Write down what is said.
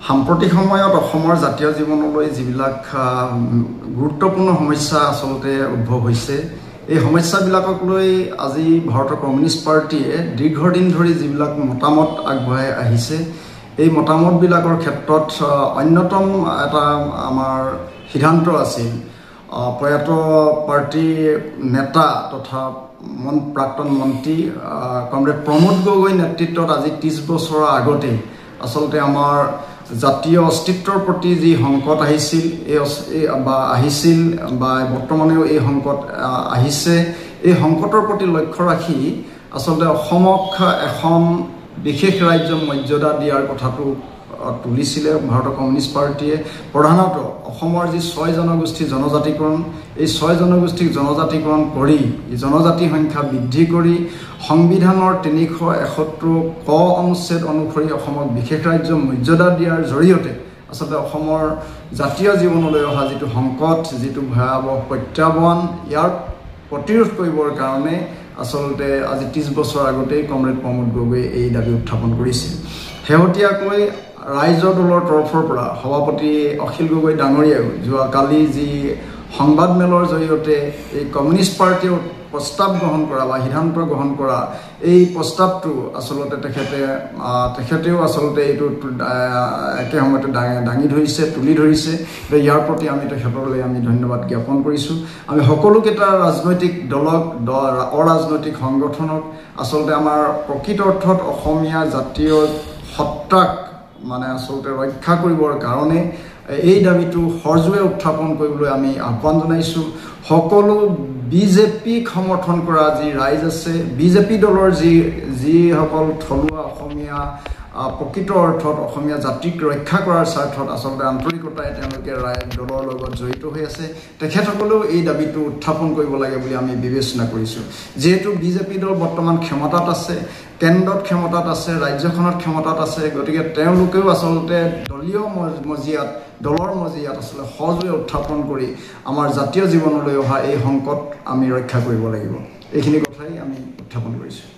সাম্প্ৰতিক সময়ত অসমৰ জাতীয় জীৱনলৈ যিবিলাক গুৰুত্বপূৰ্ণ সমস্যা আসলতে উদ্ভৱ হৈছে এই সমস্যাবিলাকক লৈ আজি ভাৰতৰ কমিউনিষ্ট পাৰ্টিয়ে দীৰ্ঘদিন ধৰি যিবিলাক মতামত আগবঢ়াই আহিছে এই মতামতবিলাকৰ ক্ষেত্ৰত অন্যতম এটা আমাৰ সিদ্ধান্ত আছিল প্ৰয়াত পাৰ্টি নেতা তথা প্ৰাক্তন মন্ত্ৰী কমৰেড প্ৰমোদ গগৈ নেতৃত্বত আজি 30 বছৰৰ আগতে আসলতে আমাৰ জাতীয় অস্তিত্বৰ প্ৰতি যি সংকট আহিছিল বা বৰ্তমানেও এই সংকট আহিছে এই সংকটৰ প্ৰতি লক্ষ্য ৰাখি আসলতে অসমক এখন বিশেষ ৰাজ্য মৰ্যাদা দিয়াৰ কথাটো তুলিছিলে ভাৰতৰ কমিউনিষ্ট পাৰ্টিয়ে প্ৰধানত অসমৰ যি 6 জনগোষ্ঠী জনজাতিকৰণ এই 6 জনগোষ্ঠীক জনজাতিকৰণ কৰি জনজাতি সংখ্যা বৃদ্ধি কৰি সংবিধানৰ 371 ক অনুচ্ছেদ অনুসৰি অসমক বিশেষ ৰাজ্য মৰ্যাদা দিয়াৰ জৰিয়তে আসলে অসমৰ জাতীয় জীৱনলৈ অহা যিটো সংকট যিটো ভয়াৱহ প্ৰত্যাহ্বান ইয়াৰ প্ৰতিৰোধ কৰিবৰ কাৰণে আসলতে আজি 30 বছৰ আগতে কমৰেড প্ৰমোদ গগৈয়ে এই দাবী উত্থাপন কৰিছিল শেহতীয়াকৈ ৰাইজৰ দলৰ তৰফৰ পৰা সভাপতি অখিল গগৈ ডাঙৰীয়াও যোৱা কালি যি সংবাদমেলৰ জৰিয়তে এই কমিউনিষ্ট পাৰ্টিৰ প্ৰস্তাৱ গ্ৰহণ কৰা বা সিদ্ধান্ত গ্ৰহণ কৰা এই প্ৰস্তাৱটো আসলতে তেখেতেও আসলতে এইটো একে সময়তে দাঙি ধৰিছে তুলি ধৰিছে ইয়াৰ প্ৰতি আমি তেখেতলৈ আমি ধন্যবাদ জ্ঞাপন কৰিছোঁ আমি সকলোকেইটা ৰাজনৈতিক দলক অৰাজনৈতিক সংগঠনক আসলতে আমাৰ প্ৰকৃত অৰ্থত অসমীয়া জাতীয় সত্তাক মানে আসলতে ৰক্ষা কৰিবৰ কাৰণে এই দাবীটো সজোৰে উত্থাপন কৰিবলৈ আমি আহ্বান জনাইছোঁ সকলো বিজেপিক সমৰ্থন কৰা যি ৰাইজ আছে বিজেপি দলৰ যিসকল থলুৱা অসমীয়া প্ৰকৃত অৰ্থত অসমীয়া জাতিক ৰক্ষা কৰাৰ স্বাৰ্থত আসলতে আন্তৰিকতাৰে তেওঁলোকে দলৰ লগত জড়িত হৈ আছে তেখেতসকলেও এই দাবীটো উত্থাপন কৰিব লাগে বুলি আমি বিবেচনা কৰিছোঁ যেহেতু বিজেপি দল বৰ্তমান ক্ষমতাত আছে কেন্দ্ৰত ক্ষমতাত আছে ৰাজ্যখনত ক্ষমতাত আছে গতিকে তেওঁলোকেও আসলতে দলীয় মজিয়াত দলৰ মজিয়াত আসলে সজোৰে উত্থাপন কৰি আমাৰ জাতীয় জীৱনলৈ অহা এই সংকট আমি ৰক্ষা কৰিব লাগিব এইখিনি কথাই আমি উত্থাপন কৰিছোঁ